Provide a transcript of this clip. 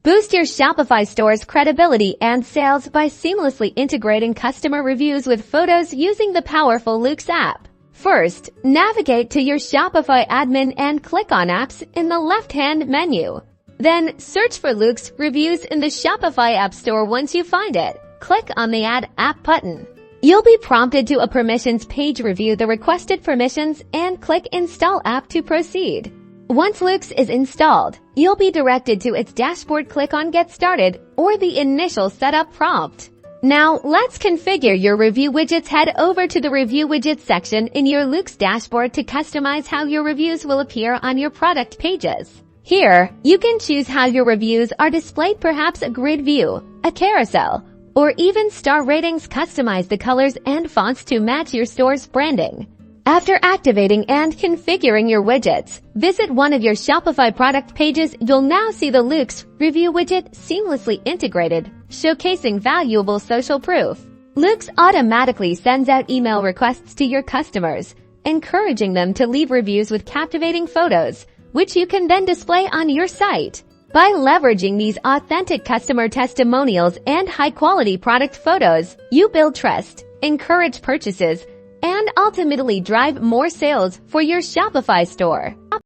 Boost your Shopify store's credibility and sales by seamlessly integrating customer reviews with photos using the powerful Loox app. First, navigate to your Shopify admin and click on Apps in the left-hand menu. Then, search for Loox reviews in the Shopify App Store. Once you find it, click on the Add App button. You'll be prompted to a permissions page. Review the requested permissions and click Install App to proceed. Once Loox is installed, you'll be directed to its dashboard. Click on Get Started or the initial setup prompt. Now, let's configure your review widgets. Head over to the Review Widgets section in your Loox dashboard to customize how your reviews will appear on your product pages. Here, you can choose how your reviews are displayed, perhaps a grid view, a carousel, or even star ratings. Customize the colors and fonts to match your store's branding. After activating and configuring your widgets, visit one of your Shopify product pages. You'll now see the Loox review widget seamlessly integrated, showcasing valuable social proof. Loox automatically sends out email requests to your customers, encouraging them to leave reviews with captivating photos, which you can then display on your site. By leveraging these authentic customer testimonials and high-quality product photos, you build trust, encourage purchases, and ultimately drive more sales for your Shopify store.